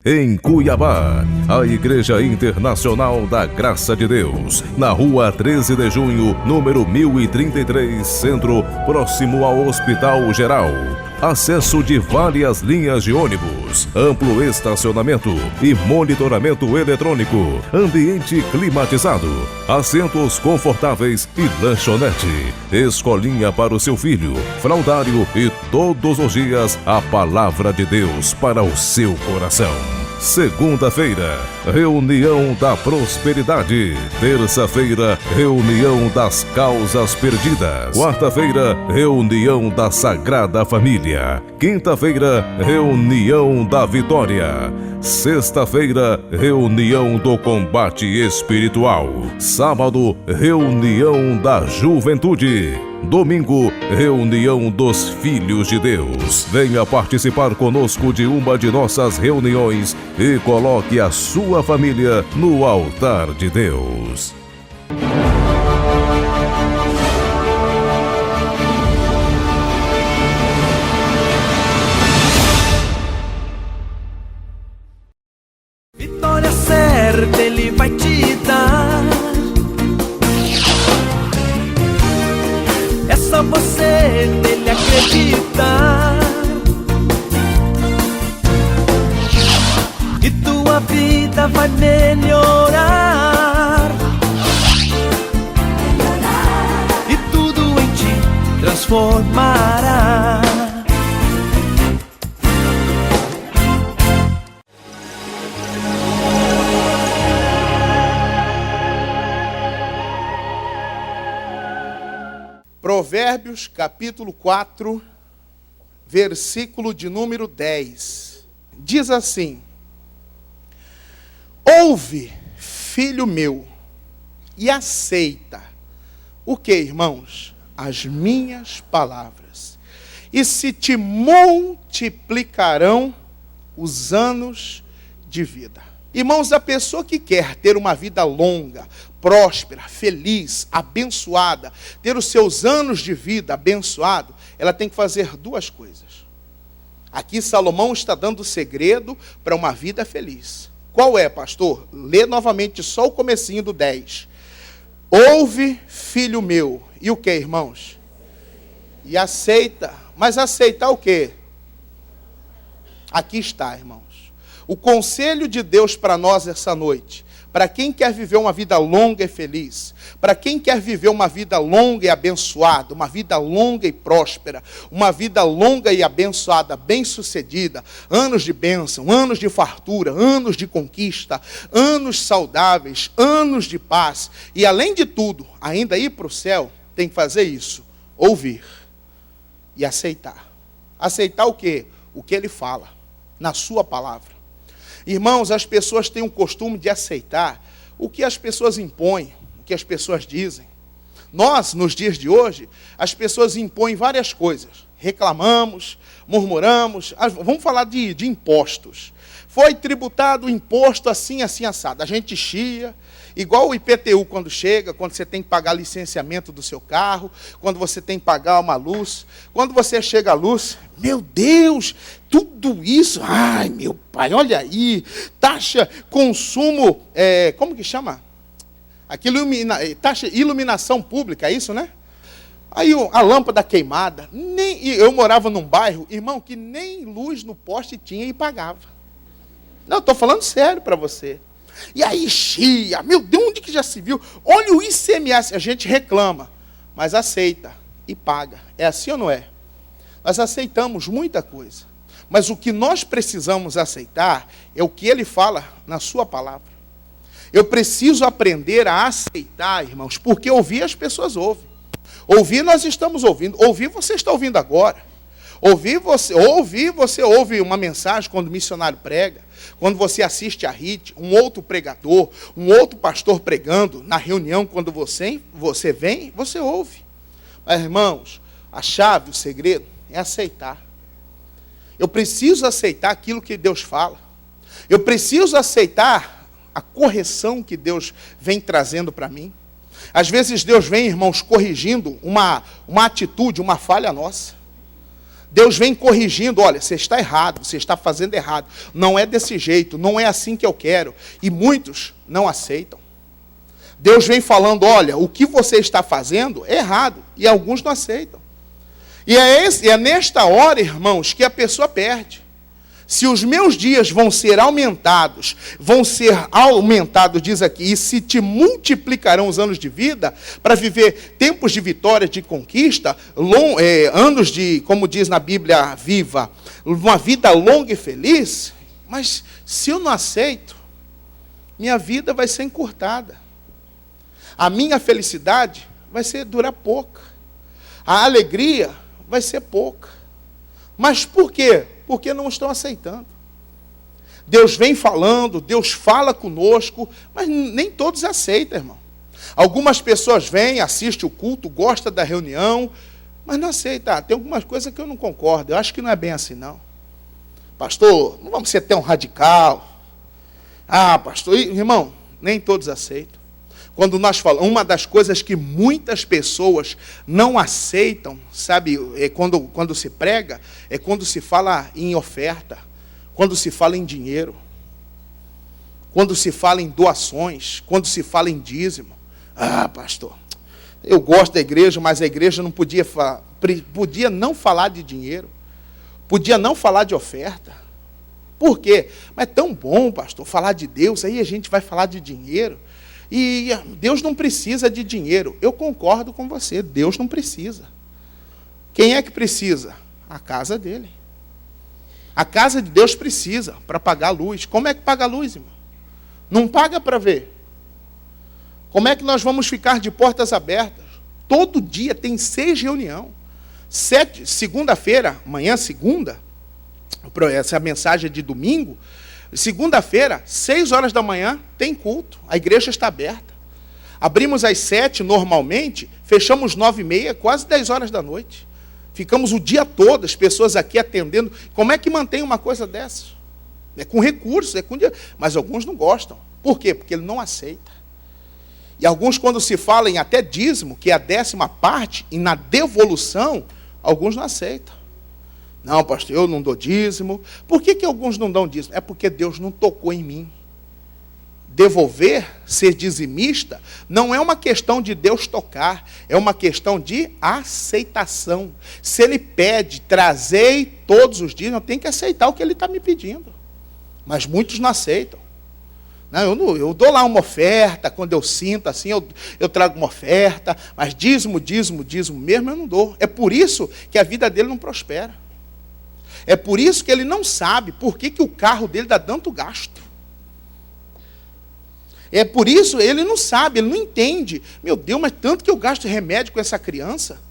Em Cuiabá, a Igreja Internacional da Graça de Deus, na rua 13 de junho, número 1033, Centro, próximo ao Hospital Geral. Acesso de várias linhas de ônibus, amplo estacionamento e monitoramento eletrônico, ambiente climatizado, assentos confortáveis e lanchonete, escolinha para o seu filho, fraldário e todos os dias a palavra de Deus para o seu coração. Segunda-feira, reunião da prosperidade. Terça-feira, reunião das causas perdidas. Quarta-feira, reunião da Sagrada Família. Quinta-feira, reunião da vitória. Sexta-feira, reunião do combate espiritual. Sábado, reunião da juventude. Domingo, reunião dos filhos de Deus. Venha participar conosco de uma de nossas reuniões e coloque a sua família no altar de Deus. Vitória certa Ele vai te dar. É só você nele acreditar. E tua vida vai melhorar. E tudo em ti transformará. Provérbios, capítulo 4, versículo de número 10. Diz assim: ouve, filho meu, e aceita. O que, irmãos? As minhas palavras. E se te multiplicarão os anos de vida. Irmãos, a pessoa que quer ter uma vida longa, próspera, feliz, abençoada, ter os seus anos de vida abençoado, ela tem que fazer duas coisas. Aqui Salomão está dando o segredo para uma vida feliz. Qual é, pastor? Lê novamente só o comecinho do 10. Ouve, filho meu. E o que, irmãos? E aceita. Mas aceitar o quê? Aqui está, irmãos. O conselho de Deus para nós essa noite, para quem quer viver uma vida longa e feliz, para quem quer viver uma vida longa e abençoada, uma vida longa e próspera, uma vida longa e abençoada, bem-sucedida, anos de bênção, anos de fartura, anos de conquista, anos saudáveis, anos de paz, e além de tudo, ainda ir para o céu, tem que fazer isso, ouvir e aceitar. Aceitar o quê? O que ele fala, na sua palavra. Irmãos, as pessoas têm o costume de aceitar o que as pessoas impõem, o que as pessoas dizem. Nós, nos dias de hoje, as pessoas impõem várias coisas. Reclamamos, murmuramos. Vamos falar de impostos. Foi tributado o imposto assim, assim, assado. A gente chia, igual o IPTU quando chega, quando você tem que pagar licenciamento do seu carro, quando você tem que pagar uma luz. Quando você chega à luz, meu Deus, tudo isso, ai meu pai, olha aí, taxa, consumo, como que chama? Aquilo, taxa, iluminação pública, é isso, né? Aí a lâmpada queimada, eu morava num bairro, irmão, que nem luz no poste tinha e pagava. Não, estou falando sério para você. E aí chia, meu Deus, onde que já se viu? Olha o ICMS, a gente reclama, mas aceita e paga. É assim ou não é? Nós aceitamos muita coisa, mas o que nós precisamos aceitar é o que ele fala na sua palavra. Eu preciso aprender a aceitar, irmãos, porque ouvir as pessoas ouvem. Ouvir nós estamos ouvindo, ouvir você está ouvindo agora. Ouvir você ouve uma mensagem quando o missionário prega, quando você assiste a RIT, um outro pregador, um outro pastor pregando na reunião, quando você vem, você ouve. Mas, irmãos, a chave, o segredo é aceitar. Eu preciso aceitar aquilo que Deus fala. Eu preciso aceitar a correção que Deus vem trazendo para mim. Às vezes Deus vem, irmãos, corrigindo uma atitude, uma falha nossa. Deus vem corrigindo, olha, você está errado, você está fazendo errado. Não é desse jeito, não é assim que eu quero. E muitos não aceitam. Deus vem falando, olha, o que você está fazendo é errado. E alguns não aceitam. E é nesta hora, irmãos, que a pessoa perde. Se os meus dias vão ser aumentados, diz aqui, e se te multiplicarão os anos de vida, para viver tempos de vitória, de conquista, anos de, como diz na Bíblia viva, uma vida longa e feliz, mas se eu não aceito, minha vida vai ser encurtada. A minha felicidade vai durar pouca. A alegria vai ser pouca. Mas por quê? Porque não estão aceitando. Deus vem falando, Deus fala conosco, mas nem todos aceitam, irmão. Algumas pessoas vêm, assistem o culto, gostam da reunião, mas não aceitam. Tem algumas coisas que eu não concordo, eu acho que não é bem assim, não. Pastor, não vamos ser tão radical. Pastor, irmão, nem todos aceitam. Quando nós falamos, uma das coisas que muitas pessoas não aceitam, sabe, quando se prega, é quando se fala em oferta, quando se fala em dinheiro, quando se fala em doações, quando se fala em dízimo. Pastor, eu gosto da igreja, mas a igreja não podia não falar de dinheiro, podia não falar de oferta. Por quê? Mas é tão bom, pastor, falar de Deus, aí a gente vai falar de dinheiro. E Deus não precisa de dinheiro. Eu concordo com você, Deus não precisa. Quem é que precisa? A casa dele. A casa de Deus precisa para pagar a luz. Como é que paga a luz, irmão? Não paga para ver. Como é que nós vamos ficar de portas abertas? Todo dia tem 6 reuniões. Segunda-feira, amanhã segunda, essa mensagem é de domingo. Segunda-feira, 6 horas da manhã, tem culto. A igreja está aberta. Abrimos às 7 normalmente, fechamos 9h30, quase 10 horas da noite. Ficamos o dia todo, as pessoas aqui atendendo. Como é que mantém uma coisa dessa? É com recursos, mas alguns não gostam. Por quê? Porque ele não aceita. E alguns, quando se fala em até dízimo, que é a 10ª parte, e na devolução, alguns não aceitam. Não, pastor, eu não dou dízimo. Por que alguns não dão dízimo? É porque Deus não tocou em mim. Devolver, ser dizimista, não é uma questão de Deus tocar, é uma questão de aceitação. Se Ele pede, trazei todos os dias, eu tenho que aceitar o que Ele está me pedindo. Mas muitos não aceitam. Não, eu dou lá uma oferta, quando eu sinto assim, eu trago uma oferta, mas dízimo mesmo eu não dou. É por isso que a vida dele não prospera. É por isso que ele não sabe por que o carro dele dá tanto gasto. É por isso, ele não sabe, ele não entende. Meu Deus, mas tanto que eu gasto remédio com essa criança.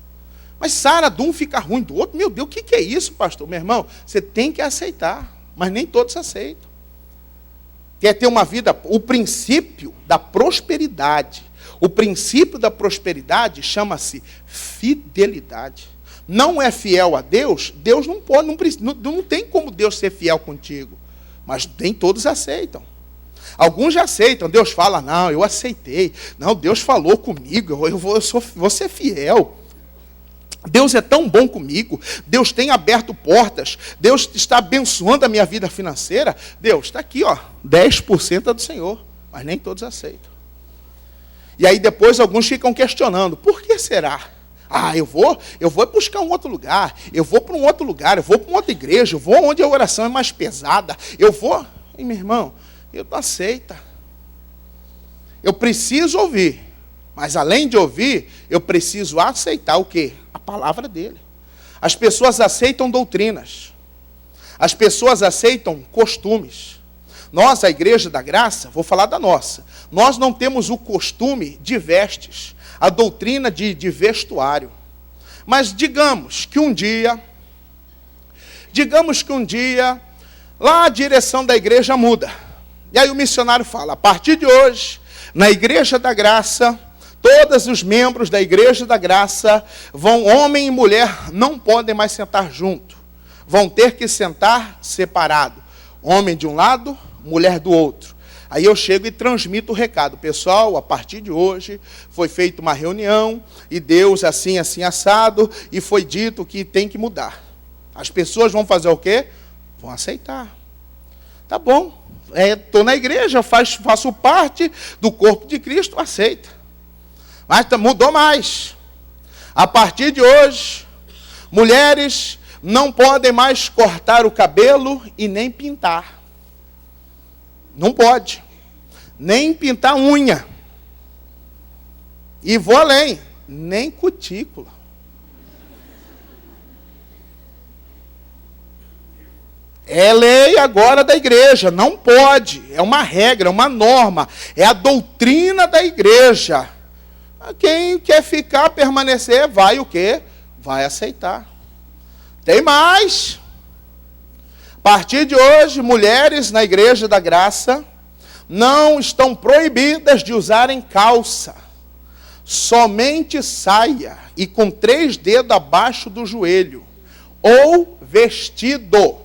Mas Sara, de um fica ruim do outro. Meu Deus, o que é isso, pastor? Meu irmão, você tem que aceitar, mas nem todos aceitam. Quer ter uma vida, o princípio da prosperidade. O princípio da prosperidade chama-se fidelidade. Não é fiel a Deus, Deus não pode, não tem como Deus ser fiel contigo. Mas nem todos aceitam. Alguns já aceitam, Deus fala, não, eu aceitei. Não, Deus falou comigo, vou ser fiel. Deus é tão bom comigo, Deus tem aberto portas, Deus está abençoando a minha vida financeira. Deus está aqui, 10% é do Senhor, mas nem todos aceitam. E aí depois alguns ficam questionando, por que será? Eu vou buscar um outro lugar, eu vou para um outro lugar, eu vou para uma outra igreja, eu vou onde a oração é mais pesada, eu vou... E meu irmão, eu não aceito. Eu preciso ouvir, mas além de ouvir, eu preciso aceitar o quê? A palavra dele. As pessoas aceitam doutrinas, as pessoas aceitam costumes. Nós, a Igreja da Graça, vou falar da nossa, nós não temos o costume de vestes, a doutrina de vestuário. Mas digamos que um dia, lá a direção da igreja muda. E aí o missionário fala, a partir de hoje, na Igreja da Graça, todos os membros da Igreja da Graça, homem e mulher, não podem mais sentar junto. Vão ter que sentar separado. Homem de um lado, mulher do outro. Aí eu chego e transmito o recado. Pessoal, a partir de hoje, foi feita uma reunião, e Deus assim, assado, e foi dito que tem que mudar. As pessoas vão fazer o quê? Vão aceitar. Tá bom, estou na igreja, faço parte do corpo de Cristo, aceita. Mas mudou mais. A partir de hoje, mulheres não podem mais cortar o cabelo e nem pintar. Não pode. Nem pintar unha. E vou além, nem cutícula. É lei agora da igreja, não pode. É uma regra, é uma norma. É a doutrina da igreja. Quem quer ficar, permanecer, vai o quê? Vai aceitar. Tem mais. A partir de hoje, mulheres na Igreja da Graça não estão proibidas de usarem calça. Somente saia e com 3 dedos abaixo do joelho. Ou vestido.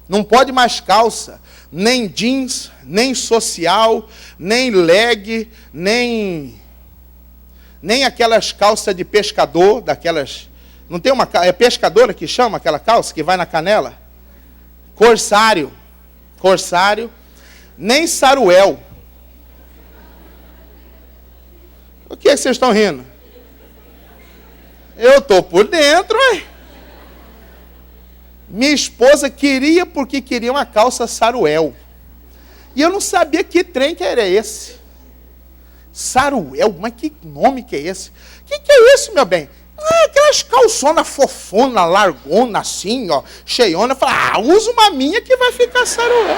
Não pode mais calça, nem jeans, nem social, nem leg, nem aquelas calças de pescador, daquelas... Não tem uma... É pescadora que chama aquela calça que vai na canela? Corsário. Nem saruel. O que é que vocês estão rindo? Eu estou por dentro, ué. Minha esposa queria porque queria uma calça saruel. E eu não sabia que trem que era esse. Saruel, mas que nome que é esse? Que é isso, meu bem? Aquelas calçonas fofona, largona, assim, ó, cheiona. Eu falei, usa uma minha que vai ficar saruel.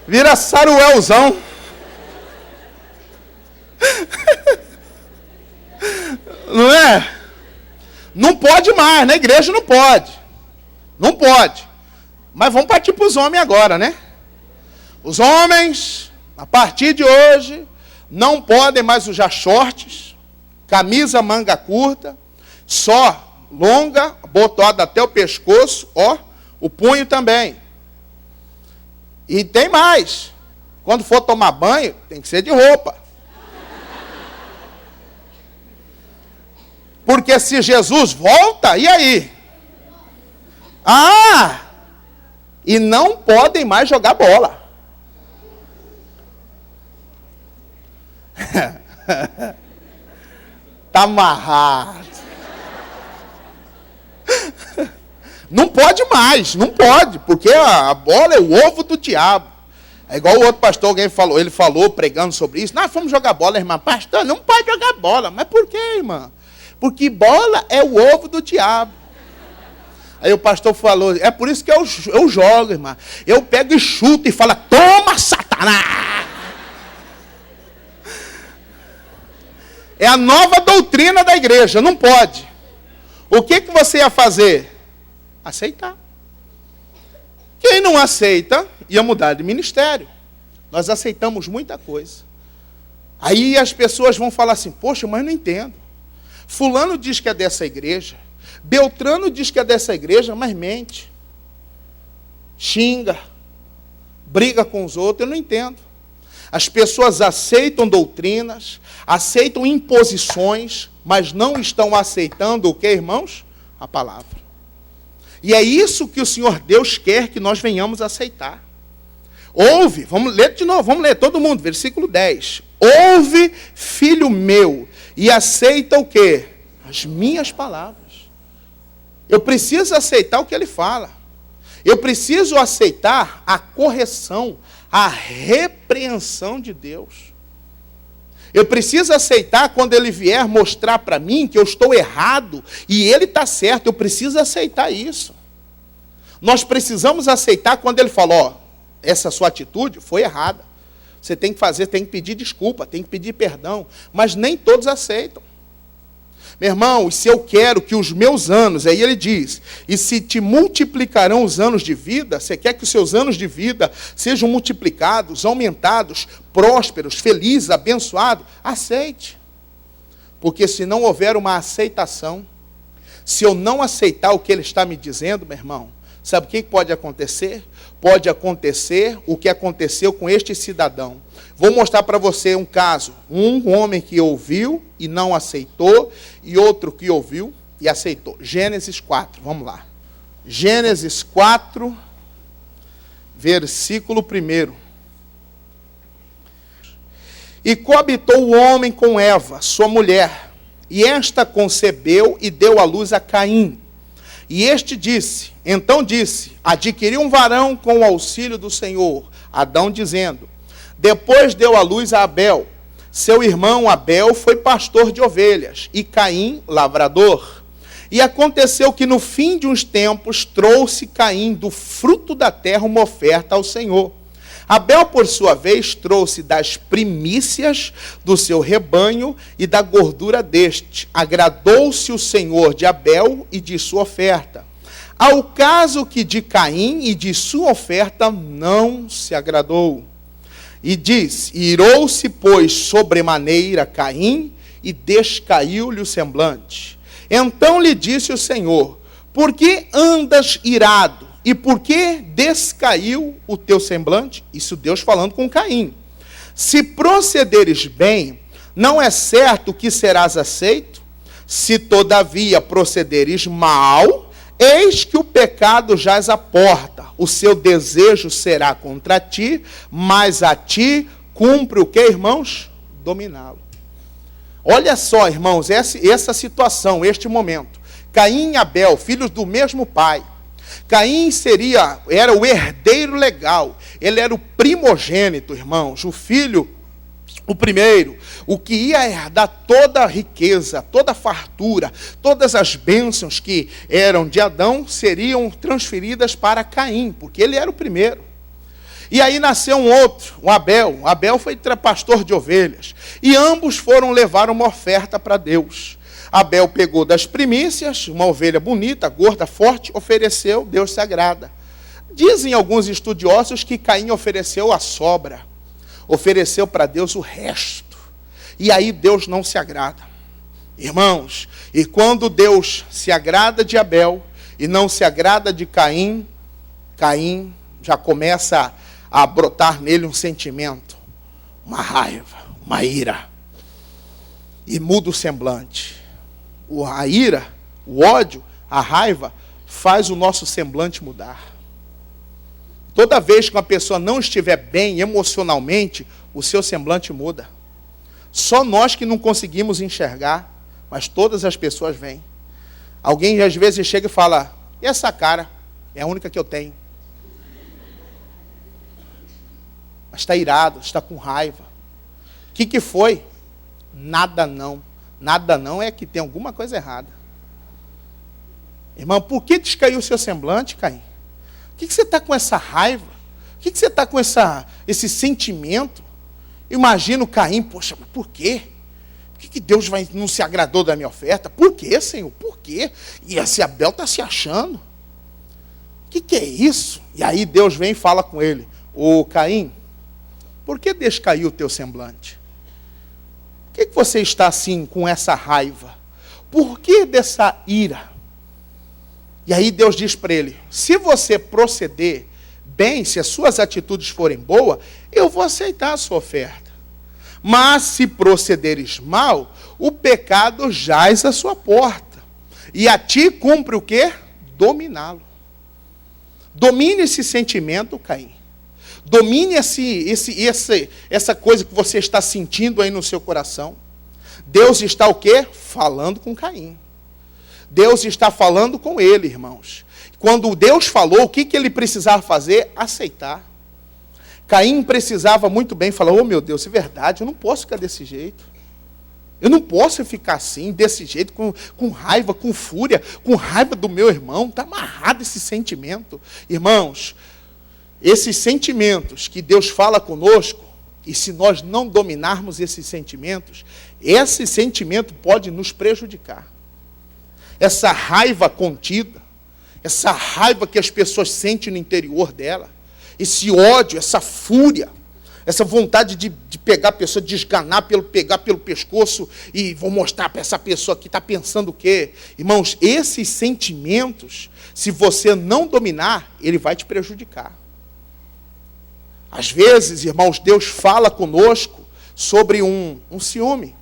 Vira saruelzão. Não é? Não pode mais, na igreja não pode. Não pode. Mas vamos partir para os homens agora, né? Os homens, a partir de hoje, não podem mais usar shorts, camisa manga curta, só longa, botada até o pescoço, ó, o punho também. E tem mais. Quando for tomar banho, tem que ser de roupa. Porque se Jesus volta, e aí? E não podem mais jogar bola. Tá amarrado. Não pode mais, não pode, porque a bola é o ovo do diabo. É igual o outro pastor, ele falou pregando sobre isso. Nós fomos jogar bola, irmã. Pastor, não pode jogar bola. Mas por quê, irmã? Porque bola é o ovo do diabo. Aí o pastor falou, é por isso que eu jogo, irmã. Eu pego e chuto e falo, toma, Satanás! É a nova doutrina da igreja, não pode. O que você ia fazer? Aceitar. Quem não aceita, ia mudar de ministério. Nós aceitamos muita coisa. Aí as pessoas vão falar assim, poxa, mas eu não entendo. Fulano diz que é dessa igreja. Beltrano diz que é dessa igreja, mas mente. Xinga. Briga com os outros, eu não entendo. As pessoas aceitam doutrinas, aceitam imposições, mas não estão aceitando o que, irmãos? A palavra. E é isso que o Senhor Deus quer que nós venhamos aceitar. Ouve, vamos ler de novo, vamos ler todo mundo, versículo 10. Ouve, filho meu, e aceita o quê? As minhas palavras. Eu preciso aceitar o que ele fala. Eu preciso aceitar a correção, a repreensão de Deus. Eu preciso aceitar quando ele vier mostrar para mim que eu estou errado e ele está certo. Eu preciso aceitar isso. Nós precisamos aceitar quando ele fala, essa sua atitude foi errada. Você tem que fazer, tem que pedir desculpa, tem que pedir perdão. Mas nem todos aceitam. Meu irmão, se eu quero que os meus anos, aí ele diz, e se te multiplicarão os anos de vida, você quer que os seus anos de vida sejam multiplicados, aumentados, prósperos, felizes, abençoados, aceite. Porque se não houver uma aceitação, se eu não aceitar o que ele está me dizendo, meu irmão, Sabe o que pode acontecer? Pode acontecer o que aconteceu com este cidadão. Vou mostrar para você um caso. Um homem que ouviu e não aceitou, e outro que ouviu e aceitou. Gênesis 4, vamos lá. Gênesis 4, versículo 1. E coabitou o homem com Eva, sua mulher, e esta concebeu e deu à luz a Caim. E este disse, então disse, adquiri um varão com o auxílio do Senhor. Adão dizendo, depois deu à luz a Abel. Seu irmão Abel foi pastor de ovelhas, e Caim, lavrador. E aconteceu que no fim de uns tempos trouxe Caim do fruto da terra uma oferta ao Senhor. Abel, por sua vez, trouxe das primícias do seu rebanho e da gordura deste. Agradou-se o Senhor de Abel e de sua oferta. Ao caso que de Caim e de sua oferta não se agradou. E diz, irou-se, pois, sobremaneira Caim e descaiu-lhe o semblante. Então lhe disse o Senhor, por que andas irado? E por que descaiu o teu semblante? Isso Deus falando com Caim. Se procederes bem, não é certo que serás aceito? Se todavia procederes mal, eis que o pecado jaz à porta. O seu desejo será contra ti, mas a ti cumpre o que, irmãos? Dominá-lo. Olha só, irmãos, essa situação, este momento. Caim e Abel, filhos do mesmo pai. Caim era o herdeiro legal, ele era o primogênito, irmãos, o filho, o primeiro, o que ia herdar toda a riqueza, toda a fartura, todas as bênçãos que eram de Adão seriam transferidas para Caim, porque ele era o primeiro. E aí nasceu um outro, o Abel. Abel foi pastor de ovelhas, e ambos foram levar uma oferta para Deus. Abel pegou das primícias, uma ovelha bonita, gorda, forte, ofereceu, Deus se agrada. Dizem alguns estudiosos que Caim ofereceu a sobra, ofereceu para Deus o resto. E aí Deus não se agrada. Irmãos, e quando Deus se agrada de Abel e não se agrada de Caim, Caim já começa a brotar nele um sentimento, uma raiva, uma ira. E muda o semblante. A ira, o ódio, a raiva, faz o nosso semblante mudar. Toda vez que uma pessoa não estiver bem emocionalmente, o seu semblante muda. Só nós que não conseguimos enxergar, mas todas as pessoas veem. Alguém às vezes chega e fala, e essa cara? É a única que eu tenho. Mas está irado, está com raiva. O que foi? Nada não. Nada não é que tem alguma coisa errada. Irmão, por que descaiu o seu semblante, Caim? Por que você está com essa raiva? Por que você está com esse sentimento? Imagina o Caim, poxa, mas por quê? Por que Deus não se agradou da minha oferta? Por quê, Senhor? Por quê? E esse Abel está se achando. O que é isso? E aí Deus vem e fala com ele, ô Caim, por que descaiu o teu semblante? Por que você está assim, com essa raiva? Por que dessa ira? E aí Deus diz para ele, se você proceder bem, se as suas atitudes forem boas, eu vou aceitar a sua oferta. Mas se procederes mal, o pecado jaz à sua porta. E a ti cumpre o quê? Dominá-lo. Domine esse sentimento, Caim. Domine essa coisa que você está sentindo aí no seu coração. Deus está o quê? Falando com Caim. Deus está falando com ele, irmãos. Quando Deus falou, o que ele precisava fazer? Aceitar. Caim precisava muito bem falar, oh meu Deus, é verdade, eu não posso ficar desse jeito. Eu não posso ficar assim, desse jeito, com raiva, com fúria, com raiva do meu irmão. Está amarrado esse sentimento. Irmãos, esses sentimentos que Deus fala conosco, e se nós não dominarmos esses sentimentos, esse sentimento pode nos prejudicar. Essa raiva contida, essa raiva que as pessoas sentem no interior dela, esse ódio, essa fúria, essa vontade de pegar a pessoa, de esganar, pegar pelo pescoço e vou mostrar para essa pessoa que está pensando o quê? Irmãos, esses sentimentos, se você não dominar, ele vai te prejudicar. Às vezes, irmãos, Deus fala conosco sobre um ciúme.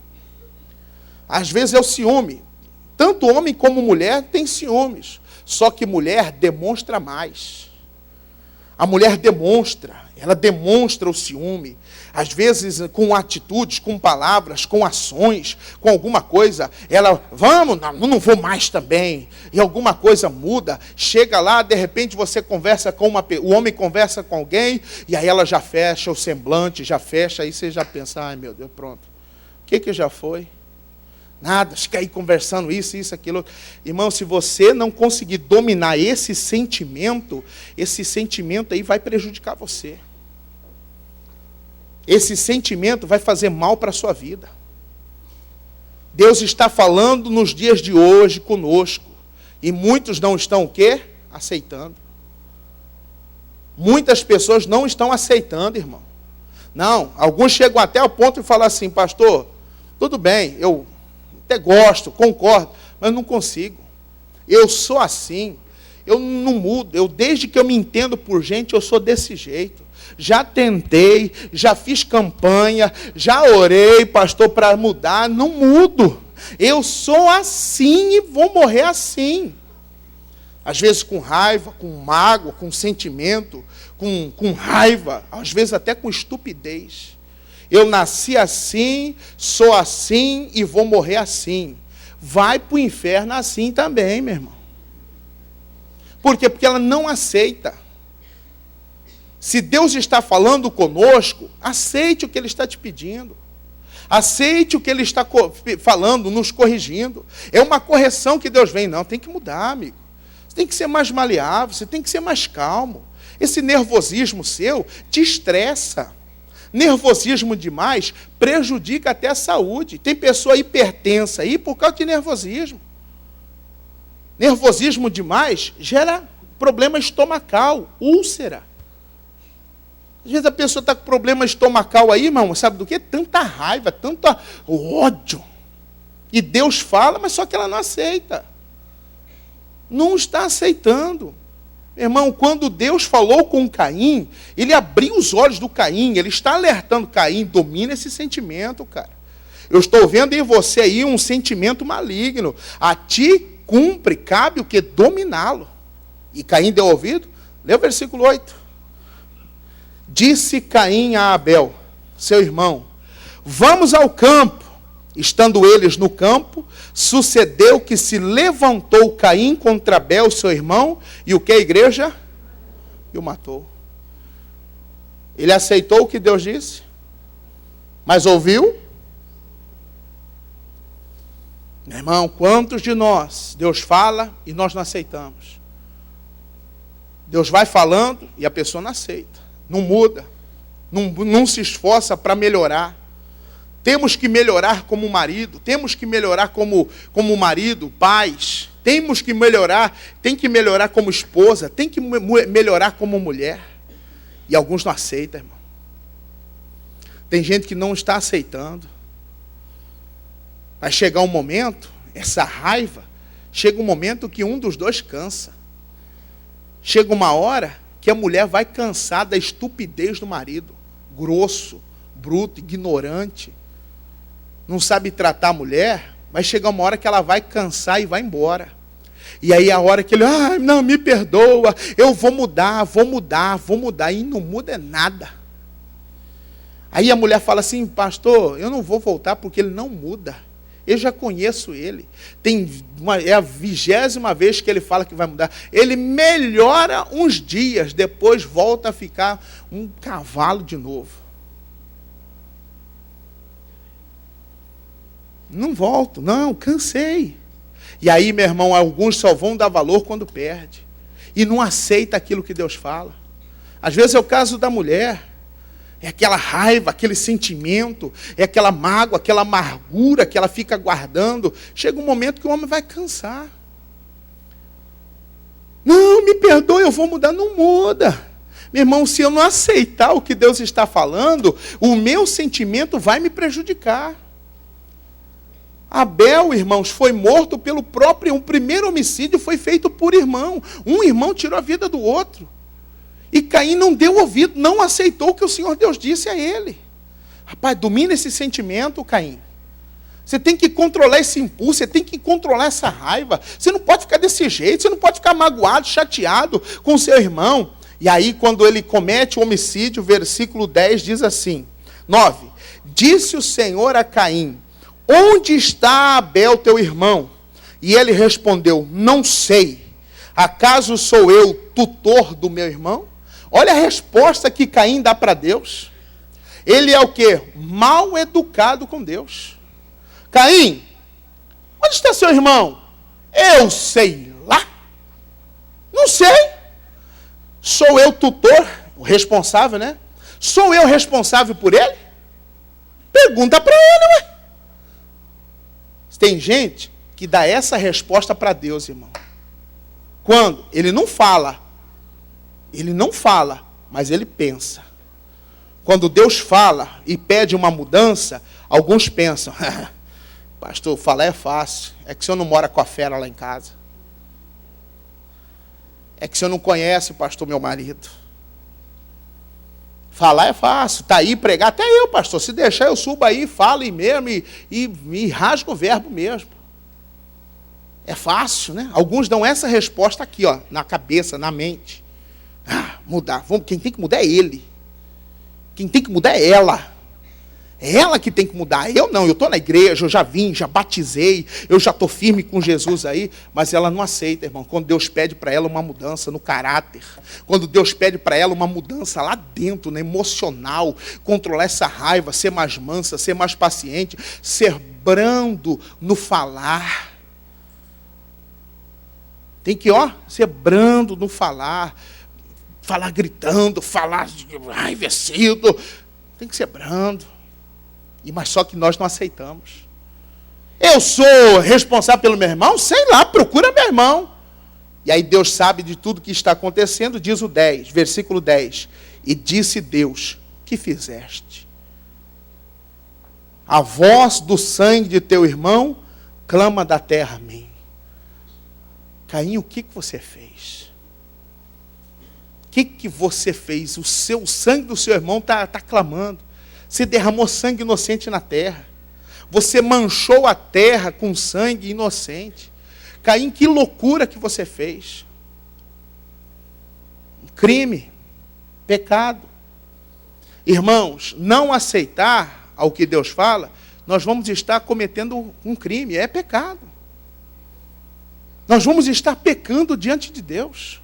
Às vezes é o ciúme. Tanto homem como mulher tem ciúmes. Só que mulher demonstra mais. A mulher ela demonstra o ciúme. Às vezes com atitudes, com palavras, com ações, com alguma coisa. Ela, vamos, não vou mais também. E alguma coisa muda. Chega lá, de repente você conversa com o homem conversa com alguém, e aí ela já fecha o semblante, já fecha, aí você já pensa, ai meu Deus, pronto. O que já foi? Nada, fica aí conversando isso, aquilo. Irmão, se você não conseguir dominar esse sentimento aí vai prejudicar você. Esse sentimento vai fazer mal para a sua vida. Deus está falando nos dias de hoje conosco. E muitos não estão o quê? Aceitando. Muitas pessoas não estão aceitando, irmão. Não, alguns chegam até ao ponto de falar assim, pastor, tudo bem, eu até gosto, concordo, mas não consigo. Eu sou assim, eu não mudo. Desde que eu me entendo por gente, eu sou desse jeito. Já tentei, já fiz campanha, já orei, pastor, para mudar, não mudo. Eu sou assim e vou morrer assim. Às vezes com raiva, com mágoa, com sentimento, com raiva, às vezes até com estupidez. Eu nasci assim, sou assim e vou morrer assim. Vai para o inferno assim também, meu irmão. Por quê? Porque ela não aceita. Se Deus está falando conosco, aceite o que Ele está te pedindo. Aceite o que Ele está falando, nos corrigindo. É uma correção que Deus vem. Não, tem que mudar, amigo. Você tem que ser mais maleável, você tem que ser mais calmo. Esse nervosismo seu te estressa. Nervosismo demais prejudica até a saúde. Tem pessoa hipertensa aí por causa de nervosismo. Nervosismo demais gera problema estomacal, úlcera. Às vezes a pessoa está com problema estomacal aí, irmão, sabe do quê? Tanta raiva, tanto ódio. E Deus fala, mas só que ela não aceita. Não está aceitando. Irmão, quando Deus falou com Caim, Ele abriu os olhos do Caim, Ele está alertando Caim, domina esse sentimento, cara. Eu estou vendo em você aí um sentimento maligno. A ti cabe o que? Dominá-lo. E Caim deu ouvido? Lê o versículo 8. Disse Caim a Abel, seu irmão, vamos ao campo. Estando eles no campo, sucedeu que se levantou Caim contra Abel, seu irmão, e o que a igreja? E o matou. Ele aceitou o que Deus disse, mas ouviu? Meu irmão, quantos de nós, Deus fala e nós não aceitamos? Deus vai falando e a pessoa não aceita, não muda, não se esforça para melhorar. Temos que melhorar como marido, temos que melhorar como marido, pais, temos que melhorar, tem que melhorar como esposa, tem que melhorar como mulher. E alguns não aceitam, irmão. Tem gente que não está aceitando. Vai chegar um momento, essa raiva, chega um momento que um dos dois cansa. Chega uma hora que a mulher vai cansar da estupidez do marido, grosso, bruto, ignorante. Não sabe tratar a mulher, vai chegar uma hora que ela vai cansar e vai embora. E aí a hora que ele, não, me perdoa, eu vou mudar, e não muda nada. Aí a mulher fala assim, pastor, eu não vou voltar porque ele não muda. Eu já conheço ele. É a 20ª vez que ele fala que vai mudar. Ele melhora uns dias, depois volta a ficar um cavalo de novo. Não volto, não, cansei. E aí, meu irmão, alguns só vão dar valor quando perde. E não aceita aquilo que Deus fala. Às vezes é o caso da mulher. É aquela raiva, aquele sentimento, é aquela mágoa, aquela amargura que ela fica guardando. Chega um momento que o homem vai cansar. Não, me perdoe, eu vou mudar. Não muda. Meu irmão, se eu não aceitar o que Deus está falando, o meu sentimento vai me prejudicar. Abel, irmãos, foi morto pelo próprio... O primeiro homicídio foi feito por irmão. Um irmão tirou a vida do outro. E Caim não deu ouvido, não aceitou o que o Senhor Deus disse a ele. Rapaz, domina esse sentimento, Caim. Você tem que controlar esse impulso, você tem que controlar essa raiva. Você não pode ficar desse jeito, você não pode ficar magoado, chateado com o seu irmão. E aí, quando ele comete o homicídio, versículo 10 diz assim, 9. Disse o Senhor a Caim, onde está Abel, teu irmão? E ele respondeu, não sei. Acaso sou eu tutor do meu irmão? Olha a resposta que Caim dá para Deus. Ele é o quê? Mal educado com Deus. Caim, onde está seu irmão? Eu sei lá. Não sei. Sou eu tutor, o responsável, né? Sou eu responsável por ele? Pergunta para ele, ué. Tem gente que dá essa resposta para Deus, irmão. Quando? Ele não fala, mas ele pensa. Quando Deus fala e pede uma mudança, alguns pensam, pastor, falar é fácil, é que o senhor não mora com a fera lá em casa. É que o senhor não conhece, pastor, meu marido. Falar é fácil, está aí pregar, até eu, pastor, se deixar eu subo aí, falo e mesmo, e rasgo o verbo mesmo. É fácil, né? Alguns dão essa resposta aqui, ó, na cabeça, na mente. Mudar, quem tem que mudar é ele. Quem tem que mudar é ela. É ela que tem que mudar. Eu não, eu estou na igreja, eu já vim, já batizei, eu já estou firme com Jesus aí, mas ela não aceita, irmão. Quando Deus pede para ela uma mudança no caráter, quando Deus pede para ela uma mudança lá dentro, no emocional, controlar essa raiva, ser mais mansa, ser mais paciente, ser brando no falar. Tem que, ser brando no falar gritando, falar enraivecido. Tem que ser brando. Mas só que nós não aceitamos. Eu sou responsável pelo meu irmão? Sei lá, procura meu irmão. E aí Deus sabe de tudo que está acontecendo, diz o 10, versículo 10. E disse Deus, que fizeste? A voz do sangue de teu irmão clama da terra a mim. Caim, o que você fez? O que você fez? O sangue do seu irmão está clamando. Você derramou sangue inocente na terra. Você manchou a terra com sangue inocente. Caim, que loucura que você fez. Crime, pecado. Irmãos, não aceitar ao que Deus fala, nós vamos estar cometendo um crime, é pecado. Nós vamos estar pecando diante de Deus.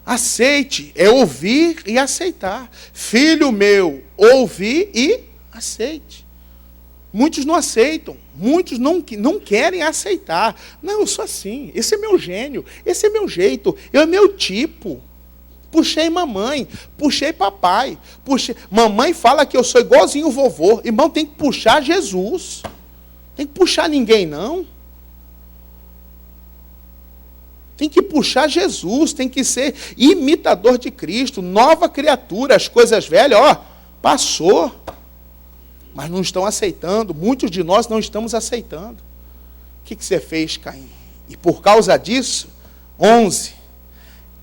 Aceite, é ouvir e aceitar. Filho meu, ouvi e aceite. Muitos não aceitam, muitos não querem aceitar. Não, eu sou assim, esse é meu gênio, esse é meu jeito, é meu tipo. Puxei mamãe, puxei papai, mamãe fala que eu sou igualzinho o vovô. Irmão, tem que puxar Jesus. Tem que puxar ninguém, não. Tem que puxar Jesus, tem que ser imitador de Cristo, nova criatura. As coisas velhas, passou. Mas não estão aceitando, muitos de nós não estamos aceitando. O que você fez, Caim? E por causa disso, 11.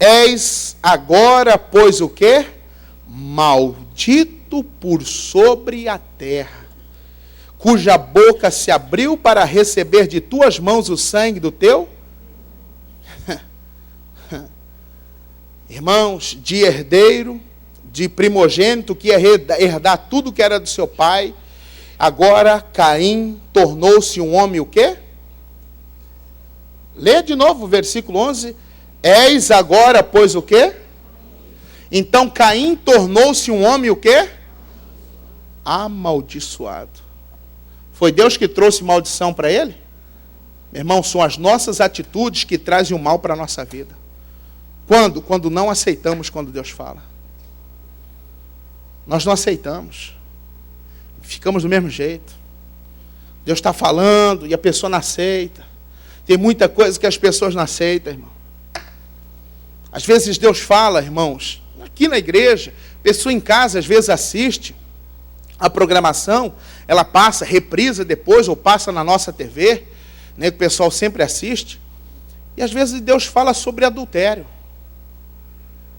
És agora, pois o quê? Maldito por sobre a terra, cuja boca se abriu para receber de tuas mãos o sangue do teu. Irmãos, de herdeiro, de primogênito, que ia herdar tudo que era do seu pai, agora Caim tornou-se um homem o quê? Lê de novo o versículo 11. És agora, pois o quê? Então Caim tornou-se um homem o quê? Amaldiçoado. Foi Deus que trouxe maldição para ele? Meu irmão, são as nossas atitudes que trazem o mal para a nossa vida. Quando? Quando não aceitamos quando Deus fala. Nós não aceitamos. Ficamos do mesmo jeito. Deus está falando e a pessoa não aceita. Tem muita coisa que as pessoas não aceitam, irmão. Às vezes Deus fala, irmãos, aqui na igreja, pessoa em casa às vezes assiste a programação, ela passa, reprisa depois, ou passa na nossa TV, né, que o pessoal sempre assiste, e às vezes Deus fala sobre adultério.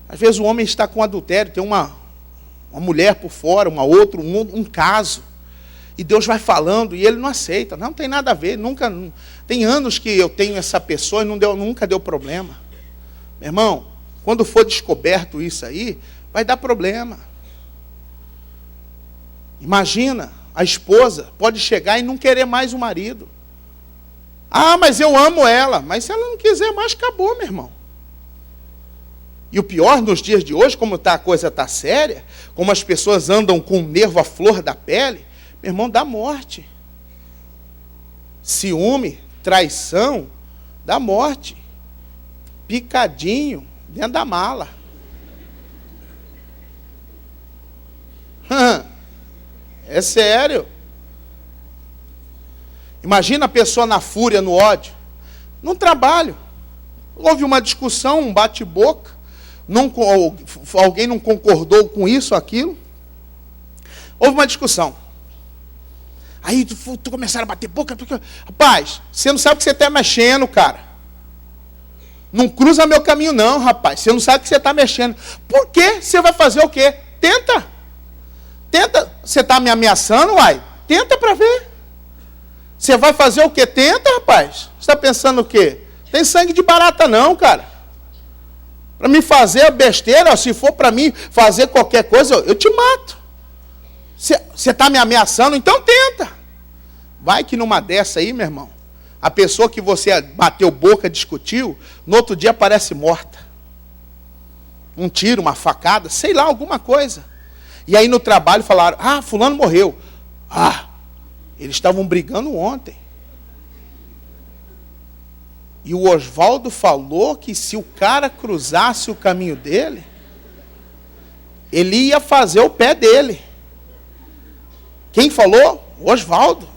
Às vezes o homem está com adultério, tem uma mulher por fora, uma outra, um caso, e Deus vai falando e ele não aceita, não tem nada a ver, tem anos que eu tenho essa pessoa e nunca deu problema. Meu irmão, quando for descoberto isso aí, vai dar problema. Imagina, a esposa pode chegar e não querer mais o marido. Ah, mas eu amo ela. Mas se ela não quiser mais, acabou, meu irmão. E o pior, nos dias de hoje, como a coisa está séria, como as pessoas andam com o nervo à flor da pele, meu irmão, dá morte. Ciúme, traição, dá morte. Picadinho dentro da mala. É sério. Imagina a pessoa na fúria, no ódio. No trabalho. Houve uma discussão, um bate-boca. Alguém não concordou com isso ou aquilo. Houve uma discussão. Aí tu começaram a bater boca. Rapaz, você não sabe o que você está mexendo, cara. Não cruza meu caminho não, rapaz. Você não sabe o que você está mexendo. Por quê? Você vai fazer o quê? Tenta. Você está me ameaçando, uai? Tenta para ver. Você vai fazer o quê? Tenta, rapaz. Você está pensando o quê? Tem sangue de barata não, cara. Para mim fazer besteira, se for para mim fazer qualquer coisa, eu te mato. Você está me ameaçando, então tenta. Vai que numa dessa aí, meu irmão, a pessoa que você bateu boca, discutiu, no outro dia aparece morta. Um tiro, uma facada, sei lá, alguma coisa. E aí no trabalho falaram, fulano morreu. Eles estavam brigando ontem. E o Oswaldo falou que se o cara cruzasse o caminho dele, ele ia fazer o pé dele. Quem falou? O Oswaldo.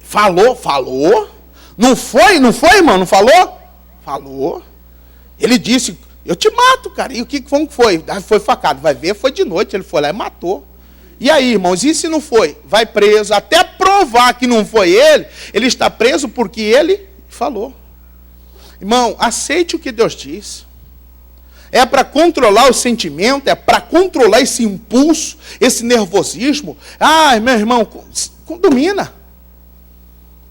Falou. Não foi, irmão? Não falou? Falou. Ele disse, eu te mato, cara. E o que foi? Foi facado. Vai ver, foi de noite. Ele foi lá e matou. E aí, irmãos, e se não foi? Vai preso. Até provar que não foi ele está preso porque ele falou. Irmão, aceite o que Deus diz. É para controlar o sentimento, é para controlar esse impulso, esse nervosismo. Meu irmão, domina.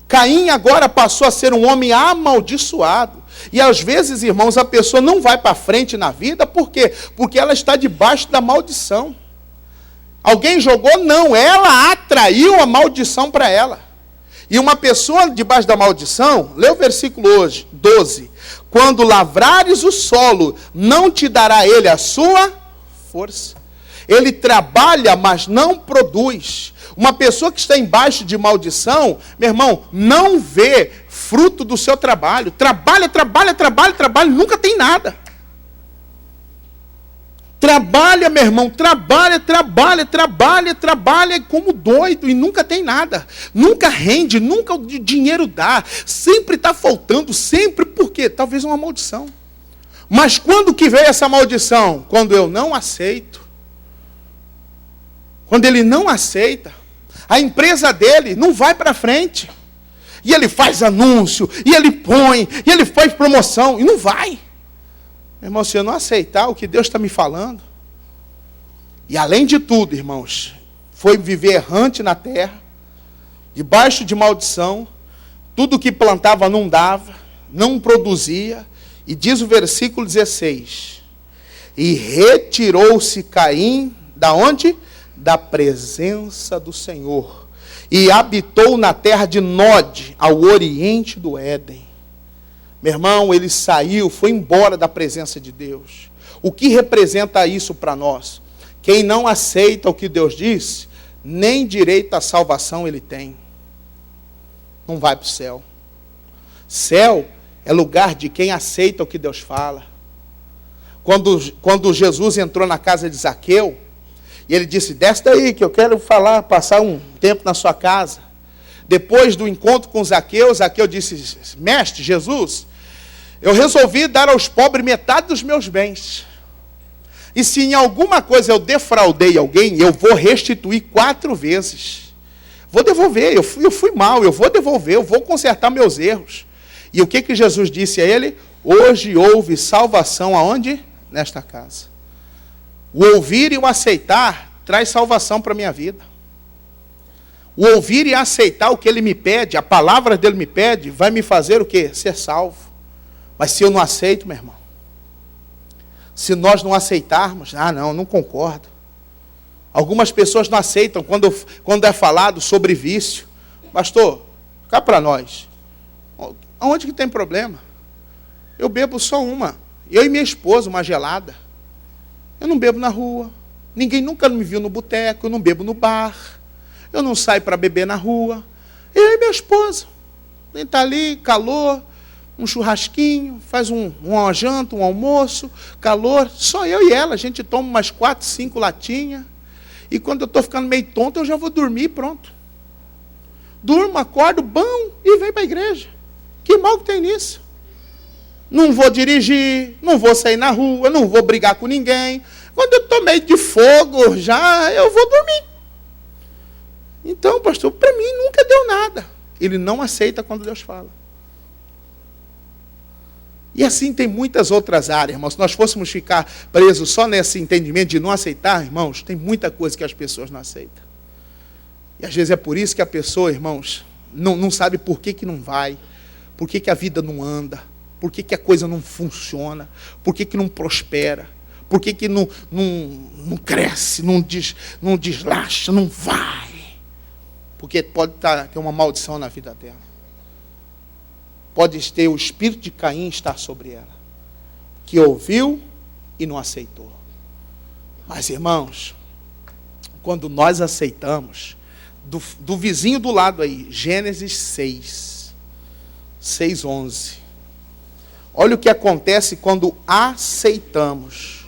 Caim agora passou a ser um homem amaldiçoado. E às vezes, irmãos, a pessoa não vai para frente na vida, por quê? Porque ela está debaixo da maldição. Alguém jogou? Não, ela atraiu a maldição para ela. E uma pessoa debaixo da maldição, lê o versículo hoje, 12. Quando lavrares o solo, não te dará ele a sua força. Ele trabalha, mas não produz. Uma pessoa que está embaixo de maldição, meu irmão, não vê fruto do seu trabalho. Trabalha, nunca tem nada. Trabalha, meu irmão, trabalha como doido e nunca tem nada. Nunca rende, nunca o dinheiro dá. Sempre está faltando, sempre. Por quê? Talvez uma maldição. Mas quando que veio essa maldição? Quando eu não aceito. Quando ele não aceita, a empresa dele não vai para frente. E ele faz anúncio, e ele põe, e ele faz promoção, e não vai. Meu irmão, se eu não aceitar o que Deus está me falando, e além de tudo, irmãos, foi viver errante na terra, debaixo de maldição, tudo que plantava não dava, não produzia, e diz o versículo 16, e retirou-se Caim, da onde? Da presença do Senhor, e habitou na terra de Nod, ao oriente do Éden. Meu irmão, ele saiu, foi embora da presença de Deus. O que representa isso para nós? Quem não aceita o que Deus diz, nem direito à salvação ele tem. Não vai para o céu. Céu é lugar de quem aceita o que Deus fala. Quando Jesus entrou na casa de Zaqueu, e ele disse, desce daí que eu quero passar um tempo na sua casa. Depois do encontro com Zaqueu, Zaqueu disse, mestre, Jesus, Eu resolvi dar aos pobres metade dos meus bens. E se em alguma coisa eu defraudei alguém, eu vou restituir 4 vezes. Vou devolver, eu fui mal, eu vou devolver, eu vou consertar meus erros. E o que Jesus disse a ele? Hoje houve salvação aonde? Nesta casa. O ouvir e o aceitar traz salvação para a minha vida. O ouvir e aceitar o que ele me pede, a palavra dele me pede, vai me fazer o quê? Ser salvo. Mas se eu não aceito, meu irmão, se nós não aceitarmos, não concordo. Algumas pessoas não aceitam quando é falado sobre vício. Pastor, cá para nós, aonde que tem problema? Eu bebo só uma, eu e minha esposa, uma gelada. Eu não bebo na rua, ninguém nunca me viu no boteco, eu não bebo no bar, eu não saio para beber na rua. Eu e minha esposa, a gente está ali, calor, um churrasquinho, faz uma janta, um almoço, calor, só eu e ela, a gente toma umas 4, 5 latinhas, e quando eu estou ficando meio tonto, eu já vou dormir, pronto. Durmo, acordo, bom, e venho para a igreja. Que mal que tem nisso? Não vou dirigir, não vou sair na rua, não vou brigar com ninguém. Quando eu estou meio de fogo, eu vou dormir. Então, pastor, para mim nunca deu nada. Ele não aceita quando Deus fala. E assim tem muitas outras áreas, irmãos. Se nós fôssemos ficar presos só nesse entendimento de não aceitar, irmãos, tem muita coisa que as pessoas não aceitam. E às vezes é por isso que a pessoa, irmãos, não sabe por que não vai, por que a vida não anda, por que a coisa não funciona, por que não prospera, por que não cresce, não deslacha, não vai. Porque pode ter uma maldição na vida dela. Pode ter o espírito de Caim estar sobre ela, que ouviu e não aceitou. Mas, irmãos, quando nós aceitamos, do vizinho do lado aí, Gênesis 6:11. Olha o que acontece quando aceitamos.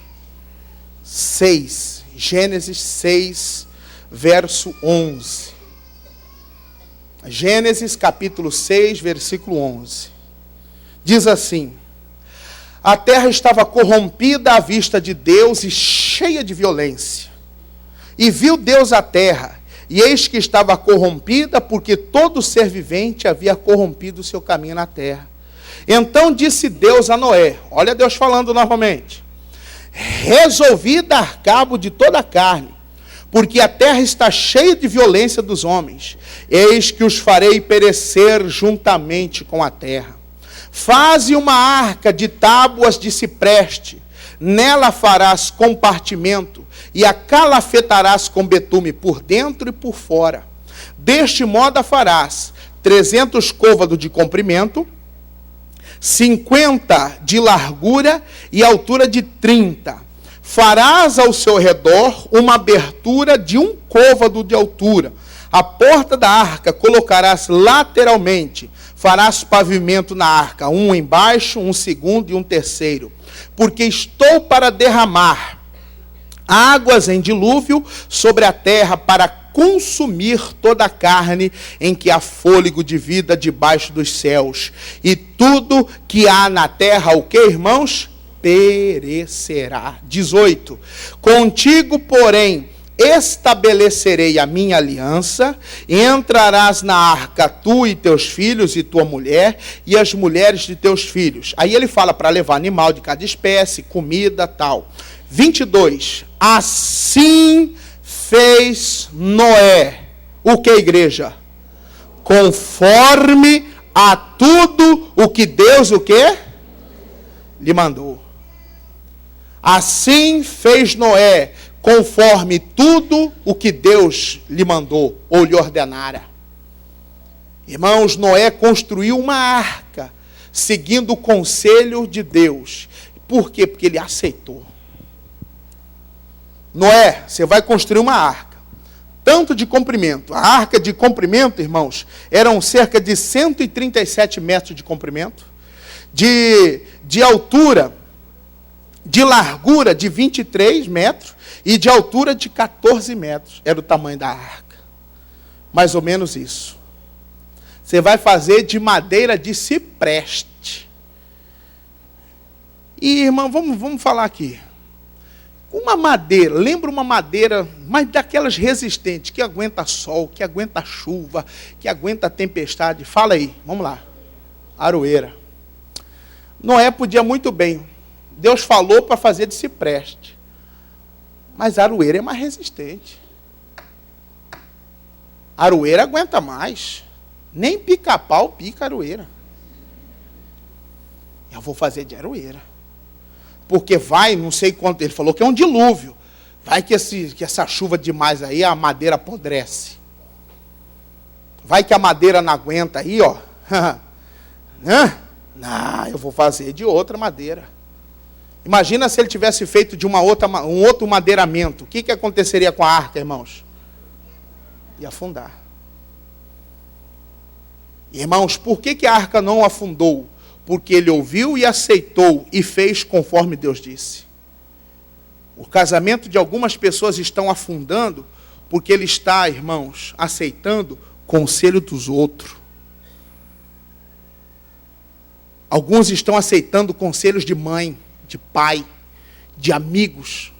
Gênesis 6, verso 11. Gênesis capítulo 6, versículo 11. Diz assim: a terra estava corrompida à vista de Deus e cheia de violência. E viu Deus a terra, e eis que estava corrompida, porque todo ser vivente havia corrompido o seu caminho na terra. Então disse Deus a Noé, olha Deus falando novamente: resolvi dar cabo de toda a carne, porque a terra está cheia de violência dos homens. Eis que os farei perecer juntamente com a terra. Faze uma arca de tábuas de cipreste, nela farás compartimento, e a calafetarás com betume por dentro e por fora. Deste modo a farás 300 côvados de comprimento, 50 de largura e altura de 30. Farás ao seu redor uma abertura de 1 côvado de altura. A porta da arca colocarás lateralmente. Farás pavimento na arca, um embaixo, um segundo e um terceiro. Porque estou para derramar águas em dilúvio sobre a terra para consumir toda a carne em que há fôlego de vida debaixo dos céus. E tudo que há na terra, o que, irmãos? Perecerá. 18. Contigo, porém, estabelecerei a minha aliança, entrarás na arca tu e teus filhos e tua mulher e as mulheres de teus filhos. Aí ele fala para levar animal de cada espécie, comida, tal. 22. Assim fez Noé. O que, igreja? Conforme a tudo o que Deus, o que? Lhe mandou. Assim fez Noé, conforme tudo o que Deus lhe mandou, ou lhe ordenara. Irmãos, Noé construiu uma arca, seguindo o conselho de Deus. Por quê? Porque ele aceitou. Noé, você vai construir uma arca, tanto de comprimento. A arca de comprimento, irmãos, eram cerca de 137 metros de comprimento, de altura, de largura de 23 metros e de altura de 14 metros. Era o tamanho da arca. Mais ou menos isso. Você vai fazer de madeira de cipreste. E, irmão, vamos falar aqui. Uma madeira, lembra uma madeira, mas daquelas resistentes, que aguenta sol, que aguenta chuva, que aguenta tempestade. Fala aí, vamos lá. Aroeira. Noé podia muito bem. Deus falou para fazer de cipreste. Mas a aroeira é mais resistente. A aroeira aguenta mais. Nem pica-pau pica aroeira. Eu vou fazer de aroeira. Porque vai, não sei quanto, ele falou que é um dilúvio. Vai que essa chuva demais aí, a madeira apodrece. Vai que a madeira não aguenta aí, ó. Não, eu vou fazer de outra madeira. Imagina se ele tivesse feito de um outro madeiramento. O que aconteceria com a arca, irmãos? Ia afundar. Irmãos, por que a arca não afundou? Porque ele ouviu e aceitou e fez conforme Deus disse. O casamento de algumas pessoas estão afundando porque ele está, irmãos, aceitando conselho dos outros. Alguns estão aceitando conselhos de mãe, de pai, de amigos.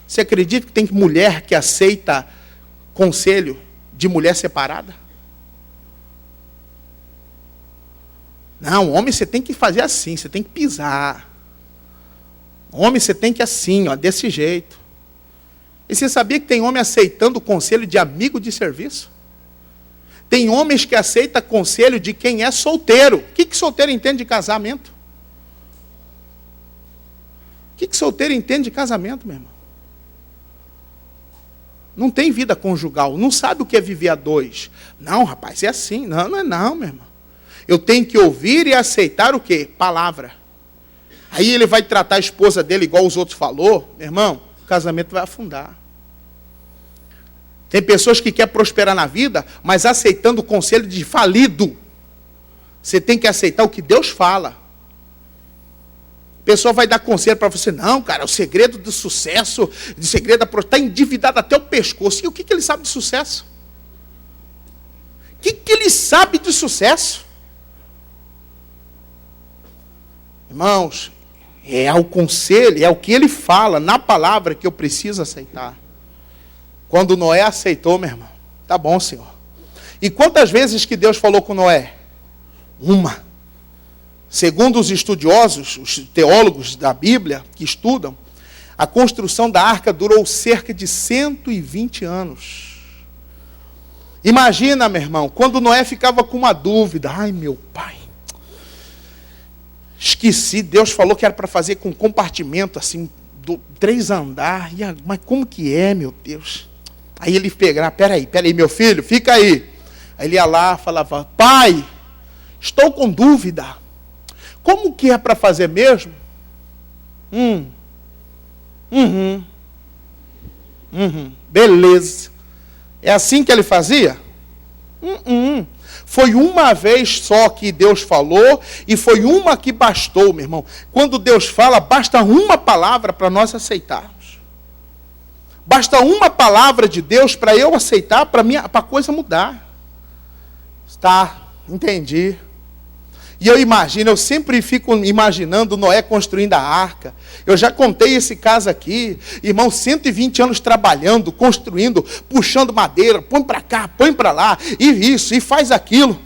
Você acredita que tem mulher que aceita conselho de mulher separada? Não, homem você tem que fazer assim, você tem que pisar. Homem você tem que assim, ó, desse jeito. E você sabia que tem homem aceitando o conselho de amigo de serviço? Tem homens que aceitam conselho de quem é solteiro. O que solteiro entende de casamento? O que solteiro entende de casamento, meu irmão? Não tem vida conjugal, não sabe o que é viver a dois. Não, rapaz, é assim. Não, não é não, meu irmão. Eu tenho que ouvir e aceitar o quê? Palavra. Aí ele vai tratar a esposa dele igual os outros falou, meu irmão, o casamento vai afundar. Tem pessoas que querem prosperar na vida, mas aceitando o conselho de falido. Você tem que aceitar o que Deus fala. A pessoa vai dar conselho para você, não, cara, o segredo do sucesso, o segredo da prosperidade, está endividado até o pescoço. E o que ele sabe de sucesso? O que ele sabe de sucesso? Irmãos, é o conselho, é o que ele fala na palavra que eu preciso aceitar. Quando Noé aceitou, meu irmão, tá bom, Senhor. E quantas vezes que Deus falou com Noé? Uma. Segundo os estudiosos, os teólogos da Bíblia que estudam, a construção da arca durou cerca de 120 anos. Imagina, meu irmão, quando Noé ficava com uma dúvida. Ai, meu pai. Esqueci, Deus falou que era para fazer com compartimento, assim, 3 andares. Mas como que é, meu Deus? Aí ele pegava, peraí, meu filho, fica aí. Aí ele ia lá, falava, pai, estou com dúvida. Como que é para fazer mesmo? Beleza. É assim que ele fazia? Foi uma vez só que Deus falou e foi uma que bastou, meu irmão. Quando Deus fala, basta uma palavra para nós aceitarmos. Basta uma palavra de Deus para eu aceitar, para a coisa mudar. Tá, entendi. E eu sempre fico imaginando Noé construindo a arca. Eu já contei esse caso aqui. Irmão, 120 anos trabalhando, construindo, puxando madeira, põe para cá, põe para lá, e isso, e faz aquilo.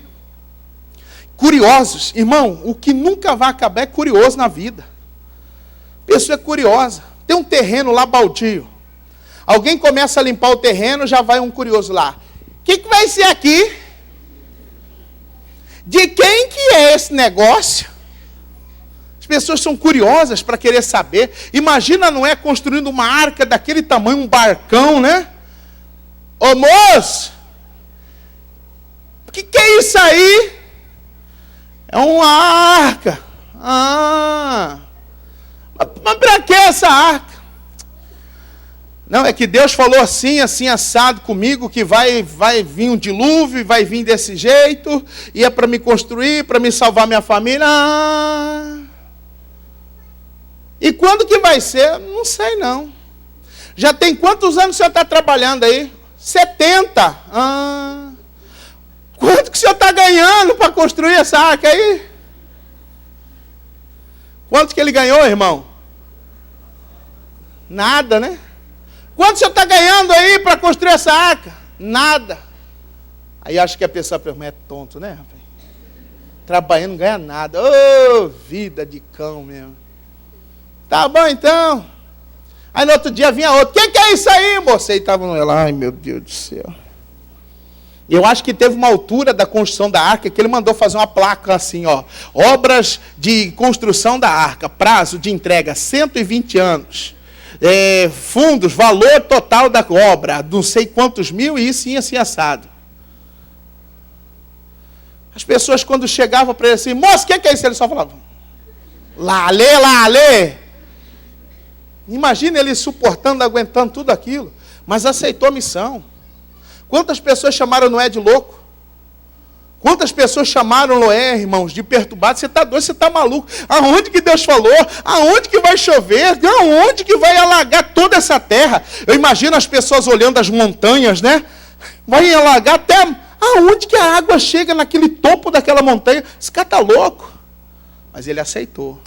Curiosos. Irmão, o que nunca vai acabar é curioso na vida. Pessoa é curiosa. Tem um terreno lá baldio. Alguém começa a limpar o terreno, já vai um curioso lá. O que vai ser aqui? De quem que é esse negócio? As pessoas são curiosas para querer saber. Imagina Noé construindo uma arca daquele tamanho, um barcão, né? Ô moço, o que é isso aí? É uma arca. Mas para que essa arca? Não, é que Deus falou assim, assim, assado comigo, que vai vir um dilúvio, vai vir desse jeito, e é para me construir, para me salvar minha família. E quando que vai ser? Não sei não. Já tem quantos anos o senhor está trabalhando aí? 70. Quanto que o senhor está ganhando para construir essa arca aí? Quanto que ele ganhou, irmão? Nada, né? Quanto você está ganhando aí para construir essa arca? Nada. Aí acho que a pessoa é tonto, né, rapaz? Trabalhando não ganha nada. Ô, vida de cão mesmo. Tá bom, então. Aí no outro dia vinha outro. Quem que é isso aí, moça? E estavam lá, ai meu Deus do céu. Eu acho que teve uma altura da construção da arca que ele mandou fazer uma placa assim, ó. Obras de construção da arca. Prazo de entrega, 120 anos. Fundos, valor total da obra, não sei quantos mil, e isso ia assim assado. As pessoas quando chegavam para ele assim, moço, o que é isso? Ele só falava, lá, lê. Imagina ele suportando, aguentando tudo aquilo, mas aceitou a missão. Quantas pessoas chamaram Noé de louco? Quantas pessoas chamaram Noé, irmãos, de perturbado? Você está doido, você está maluco. Aonde que Deus falou? Aonde que vai chover? Aonde que vai alagar toda essa terra? Eu imagino as pessoas olhando as montanhas, né? Vai alagar até aonde que a água chega naquele topo daquela montanha. Esse cara está louco. Mas ele aceitou.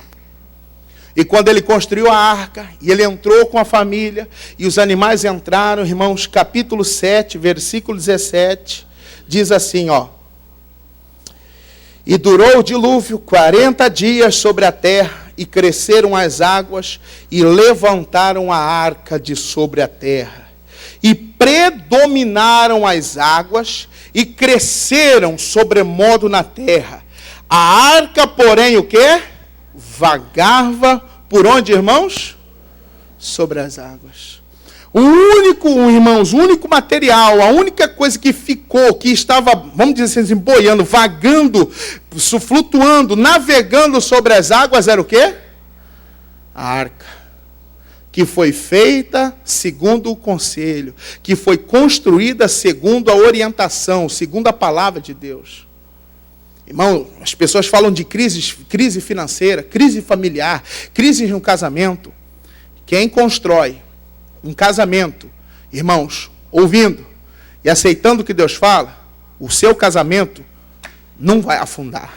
E quando ele construiu a arca, e ele entrou com a família, e os animais entraram, irmãos, capítulo 7, versículo 17, diz assim, ó. E durou o dilúvio 40 dias sobre a terra, e cresceram as águas, e levantaram a arca de sobre a terra. E predominaram as águas, e cresceram sobremodo na terra. A arca, porém, o quê? Vagava por onde, irmãos? Sobre as águas. O único material, a única coisa que ficou, que estava, vamos dizer assim, boiando, vagando, flutuando, navegando sobre as águas, era o quê? A arca. Que foi feita segundo o conselho, que foi construída segundo a orientação, segundo a palavra de Deus. Irmão, as pessoas falam de crise financeira, crise familiar, crise no casamento. Quem constrói um casamento, irmãos, ouvindo e aceitando o que Deus fala, o seu casamento não vai afundar.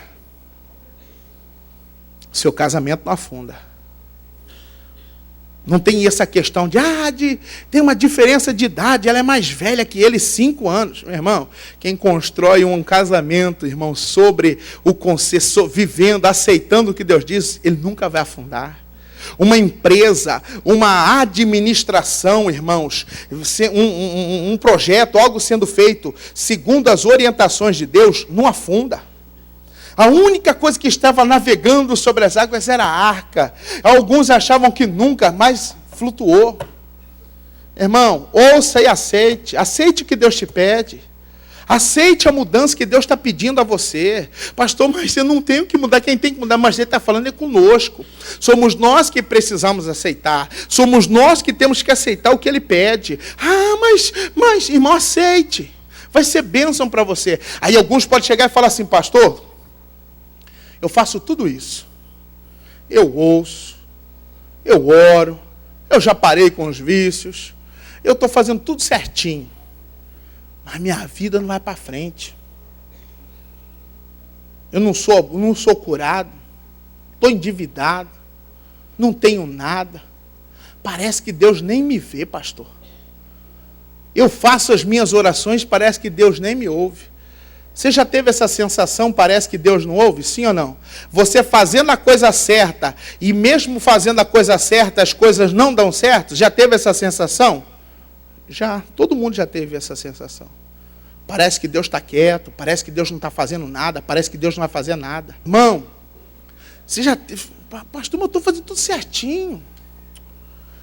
O seu casamento não afunda. Não tem essa questão de tem uma diferença de idade, ela é mais velha que ele, 5 anos. Meu irmão, quem constrói um casamento, irmão, sobre o conceito, vivendo, aceitando o que Deus diz, ele nunca vai afundar. Uma empresa, uma administração, irmãos, um projeto, algo sendo feito segundo as orientações de Deus, não afunda. A única coisa que estava navegando sobre as águas era a arca. Alguns achavam que nunca, mas flutuou. Irmão, ouça e aceite. Aceite o que Deus te pede. Aceite a mudança que Deus está pedindo a você. Pastor, mas eu não tenho que mudar. Quem tem que mudar, mas Ele está falando é conosco. Somos nós que precisamos aceitar. Somos nós que temos que aceitar o que Ele pede. Mas irmão, aceite. Vai ser bênção para você. Aí alguns podem chegar e falar assim, pastor, eu faço tudo isso. Eu ouço, eu oro, eu já parei com os vícios, eu estou fazendo tudo certinho. Mas minha vida não vai para frente. Eu não sou curado, estou endividado, não tenho nada. Parece que Deus nem me vê, pastor. Eu faço as minhas orações, parece que Deus nem me ouve. Você já teve essa sensação, parece que Deus não ouve? Sim ou não? Você fazendo a coisa certa, e mesmo fazendo a coisa certa, as coisas não dão certo? Já teve essa sensação? Já, todo mundo já teve essa sensação. Parece que Deus está quieto, parece que Deus não está fazendo nada, parece que Deus não vai fazer nada. Irmão, você já teve... Pastor, eu estou fazendo tudo certinho.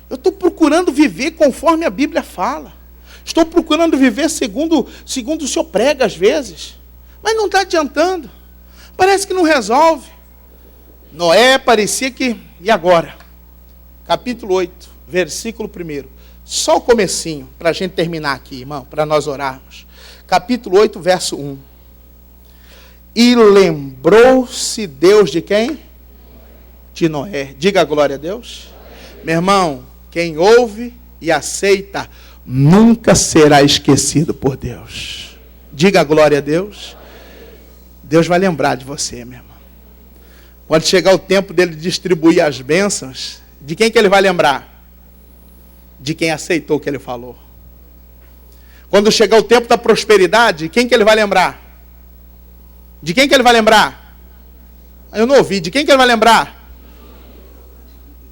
Eu estou procurando viver conforme a Bíblia fala. Estou procurando viver segundo o Senhor prega às vezes. Mas não está adiantando. Parece que não resolve. Noé parecia que... E agora? Capítulo 8, versículo 1. Só o comecinho, para a gente terminar aqui, irmão, para nós orarmos. Capítulo 8, verso 1. E lembrou-se Deus de quem? De Noé. Diga a glória a Deus. Meu irmão, quem ouve e aceita, nunca será esquecido por Deus. Diga a glória a Deus. Deus vai lembrar de você, meu irmão. Quando chegar o tempo dele distribuir as bênçãos, de quem que ele vai lembrar? De quem aceitou o que ele falou. Quando chegar o tempo da prosperidade, quem que ele vai lembrar? De quem que ele vai lembrar? Eu não ouvi. De quem que ele vai lembrar?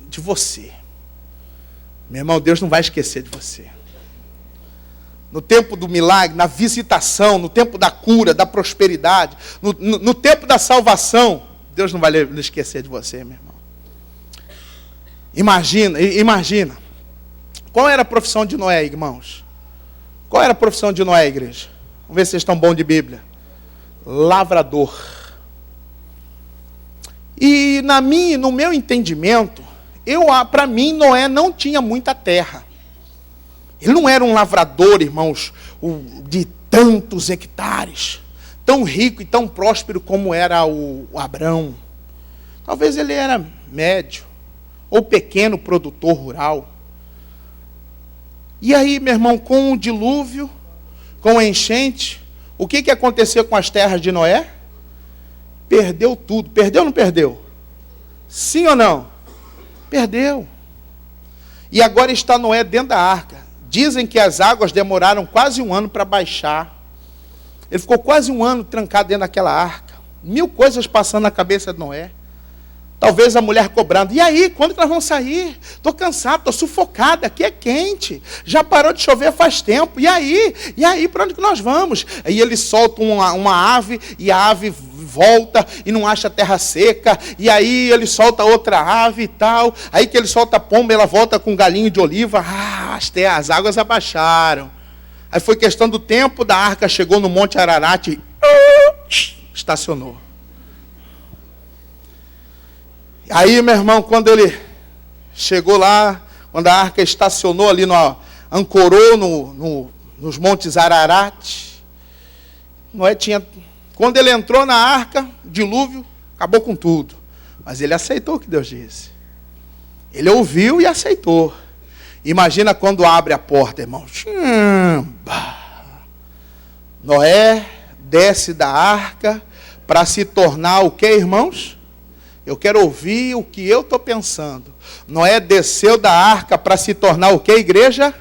De você. Meu irmão, Deus não vai esquecer de você. No tempo do milagre, na visitação, no tempo da cura, da prosperidade, no tempo da salvação, Deus não vai esquecer de você, meu irmão. Imagina. Qual era a profissão de Noé, irmãos? Qual era a profissão de Noé, igreja? Vamos ver se vocês estão bons de Bíblia. Lavrador. E no meu entendimento, para mim, Noé não tinha muita terra. Ele não era um lavrador, irmãos, de tantos hectares, tão rico e tão próspero como era o Abrão. Talvez ele era médio, ou pequeno produtor rural. E aí, meu irmão, com o dilúvio, com a enchente, o que aconteceu com as terras de Noé? Perdeu tudo. Perdeu ou não perdeu? Sim ou não? Perdeu. E agora está Noé dentro da arca. Dizem que as águas demoraram quase 1 ano para baixar. Ele ficou quase 1 ano trancado dentro daquela arca. 1000 coisas passando na cabeça de Noé. Talvez a mulher cobrando. E aí, quando que nós vamos sair? Estou cansado, estou sufocada, aqui é quente. Já parou de chover faz tempo. E aí, para onde que nós vamos? Aí ele solta uma ave, e a ave volta e não acha terra seca. E aí ele solta outra ave e tal. Aí que ele solta a pomba, ela volta com um galinho de oliva. As águas abaixaram. Aí foi questão do tempo, da arca chegou no Monte Ararat e estacionou. Aí, meu irmão, quando ele chegou lá, quando a arca estacionou ali, ancorou nos Montes Ararat, Noé tinha... Quando ele entrou na arca, dilúvio, acabou com tudo. Mas ele aceitou o que Deus disse. Ele ouviu e aceitou. Imagina quando abre a porta, irmãos. Noé desce da arca para se tornar o que, irmãos? Eu quero ouvir o que eu estou pensando. Noé desceu da arca para se tornar o que, igreja?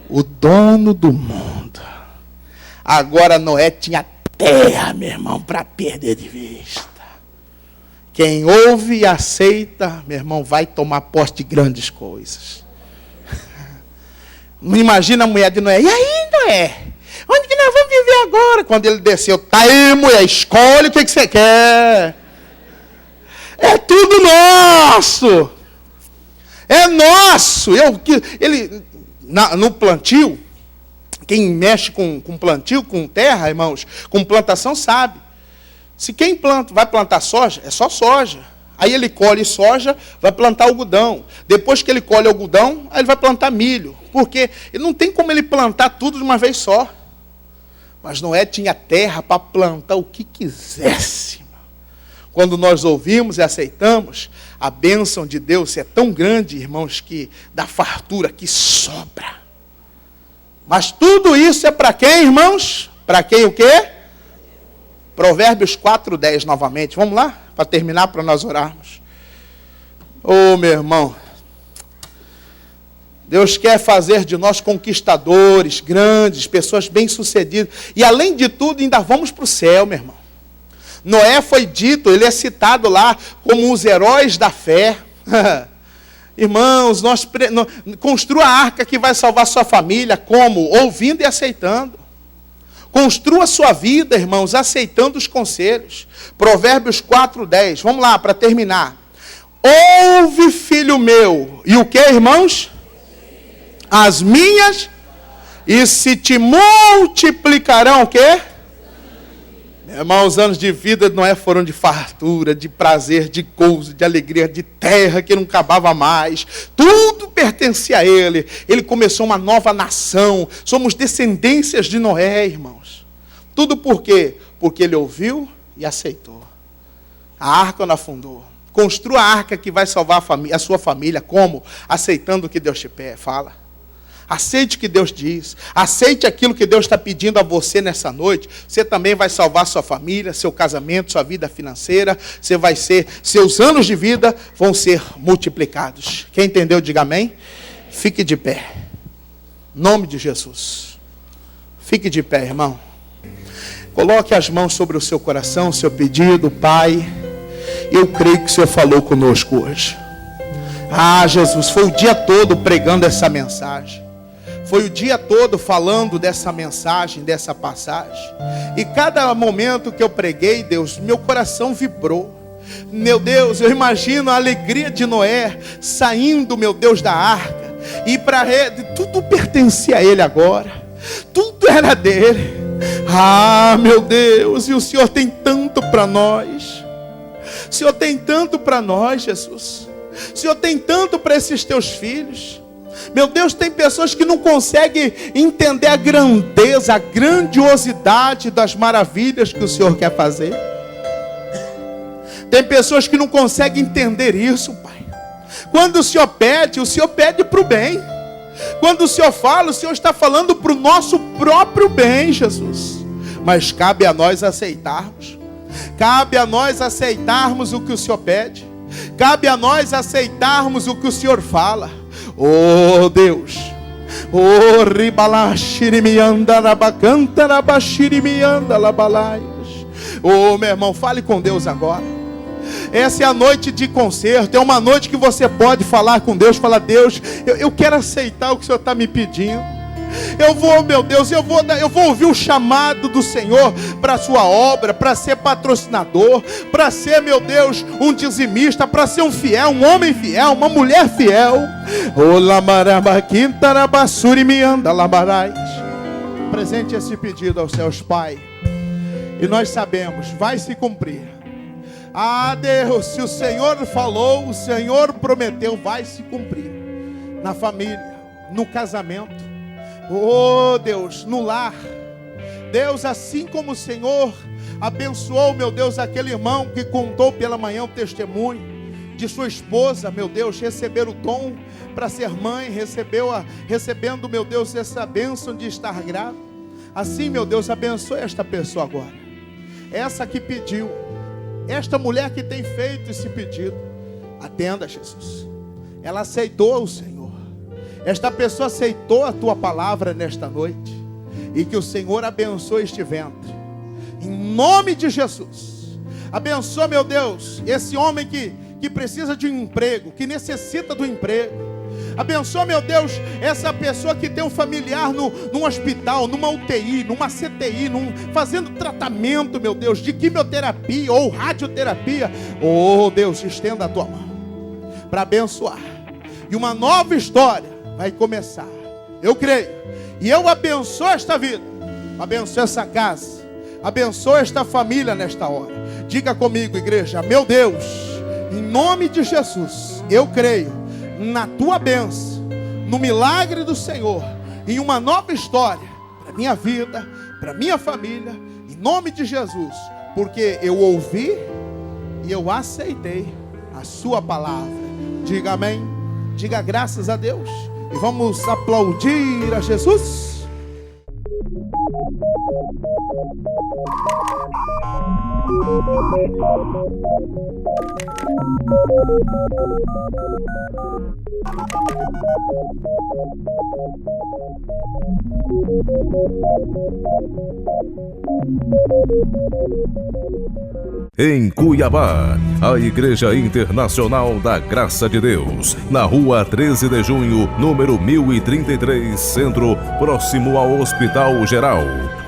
O dono do mundo. Agora Noé tinha terra, meu irmão, para perder de vista. Quem ouve e aceita, meu irmão, vai tomar posse de grandes coisas. Não imagina a mulher de Noé. E aí, Noé? Onde que nós vamos viver agora? Quando ele desceu, tá aí, mulher, escolhe o que você quer. É tudo nosso. É nosso. No plantio, quem mexe com plantio, com terra, irmãos, com plantação, sabe. Se quem vai plantar soja, é só soja. Aí ele colhe soja, vai plantar algodão. Depois que ele colhe algodão, aí ele vai plantar milho. Porque não tem como ele plantar tudo de uma vez só. Mas Noé tinha terra para plantar o que quisesse. Quando nós ouvimos e aceitamos, a bênção de Deus é tão grande, irmãos, que dá fartura, que sobra. Mas tudo isso é para quem, irmãos? Para quem o quê? Provérbios 4:10 novamente. Vamos lá? Para terminar, para nós orarmos. Meu irmão. Deus quer fazer de nós conquistadores, grandes, pessoas bem-sucedidas. E além de tudo, ainda vamos para o céu, meu irmão. Noé foi dito, ele é citado lá como os heróis da fé. Irmãos, construa a arca que vai salvar sua família. Como? Ouvindo e aceitando. Construa a sua vida, irmãos, aceitando os conselhos. Provérbios 4:10. Vamos lá, para terminar. Ouve, filho meu. E o que, irmãos? As minhas. E se te multiplicarão o quê? Irmão, os anos de vida de Noé foram de fartura, de prazer, de gozo, de alegria, de terra que não acabava mais. Tudo pertencia a ele. Ele começou uma nova nação. Somos descendências de Noé, irmãos. Tudo por quê? Porque ele ouviu e aceitou. A arca não afundou. Construa a arca que vai salvar a sua família. Como? Aceitando o que Deus te fala. Aceite o que Deus diz. Aceite aquilo que Deus está pedindo a você nessa noite. Você também vai salvar sua família, seu casamento, sua vida financeira. Você vai ser, seus anos de vida vão ser multiplicados. Quem entendeu, diga amém. Fique de pé. Em nome de Jesus. Fique de pé, irmão. Coloque as mãos sobre o seu coração, seu pedido. Pai, eu creio que o Senhor falou conosco hoje. Ah, Jesus, foi o dia todo pregando essa mensagem. Foi o dia todo falando dessa mensagem, dessa passagem. E cada momento que eu preguei, Deus, meu coração vibrou. Meu Deus, eu imagino a alegria de Noé saindo, meu Deus, da arca. E tudo pertencia a ele agora. Tudo era dele. Ah, meu Deus, e o Senhor tem tanto para nós. O Senhor tem tanto para nós, Jesus. O Senhor tem tanto para esses teus filhos. Meu Deus, tem pessoas que não conseguem entender a grandeza, a grandiosidade das maravilhas que o Senhor quer fazer. Tem pessoas que não conseguem entender isso, Pai. Quando o Senhor pede para o bem. Quando o Senhor fala, o Senhor está falando para o nosso próprio bem, Jesus. Mas cabe a nós aceitarmos. Cabe a nós aceitarmos o que o Senhor pede. Cabe a nós aceitarmos o que o Senhor fala. Oh Deus, oh ribalashirimianda rabacanta rabashirimianda labalaias. Oh meu irmão, fale com Deus agora. Essa é a noite de concerto. É uma noite que você pode falar com Deus. Falar: Deus, eu quero aceitar o que o Senhor está me pedindo. Eu vou, meu Deus, eu vou ouvir o chamado do Senhor para a sua obra, para ser patrocinador, para ser, meu Deus, um dizimista, para ser um fiel, um homem fiel, uma mulher fiel. Presente esse pedido aos céus, Pai. E nós sabemos, vai se cumprir. Ah, Deus, se o Senhor falou, o Senhor prometeu, vai se cumprir. Na família, no casamento. Oh Deus, no lar. Deus, assim como o Senhor abençoou, meu Deus, aquele irmão que contou pela manhã o testemunho de sua esposa, meu Deus, receber o dom para ser mãe, recebendo, meu Deus, essa bênção de estar grávida. Assim, meu Deus, abençoe esta pessoa agora. Essa que pediu, esta mulher que tem feito esse pedido. Atenda, Jesus. Ela aceitou o Senhor. Esta pessoa aceitou a tua palavra nesta noite. E que o Senhor abençoe este ventre. Em nome de Jesus. Abençoa, meu Deus, esse homem que precisa de um emprego, que necessita do emprego. Abençoa, meu Deus, essa pessoa que tem um familiar num hospital, numa UTI, numa CTI, fazendo tratamento, meu Deus, de quimioterapia ou radioterapia. Oh Deus, estenda a tua mão para abençoar. E uma nova história vai começar. Eu creio. E eu abençoo esta vida. Abençoo essa casa. Abençoo esta família nesta hora. Diga comigo, igreja: meu Deus, em nome de Jesus, eu creio na tua bênção, no milagre do Senhor, em uma nova história para minha vida, para minha família, em nome de Jesus, porque eu ouvi e eu aceitei a sua palavra. Diga amém. Diga graças a Deus. E vamos aplaudir a Jesus. Em Cuiabá, a Igreja Internacional da Graça de Deus, na rua 13 de junho, número 1033, Centro, próximo ao Hospital Geral.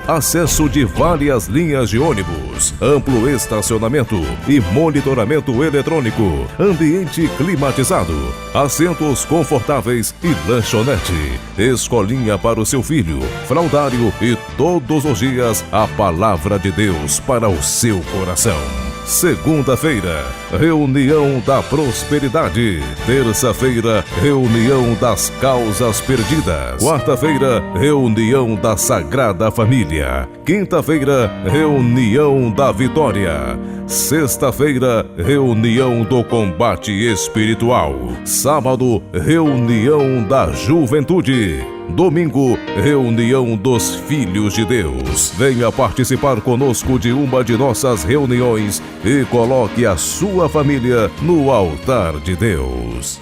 Acesso de várias linhas de ônibus, amplo estacionamento e monitoramento eletrônico, ambiente climatizado, assentos confortáveis e lanchonete, escolinha para o seu filho, fraldário e todos os dias a palavra de Deus para o seu coração. Segunda-feira, reunião da prosperidade. Terça-feira, reunião das causas perdidas. Quarta-feira, reunião da Sagrada Família. Quinta-feira, reunião da vitória. Sexta-feira, reunião do combate espiritual. Sábado, reunião da juventude. Domingo, reunião dos Filhos de Deus. Venha participar conosco de uma de nossas reuniões e coloque a sua família no altar de Deus.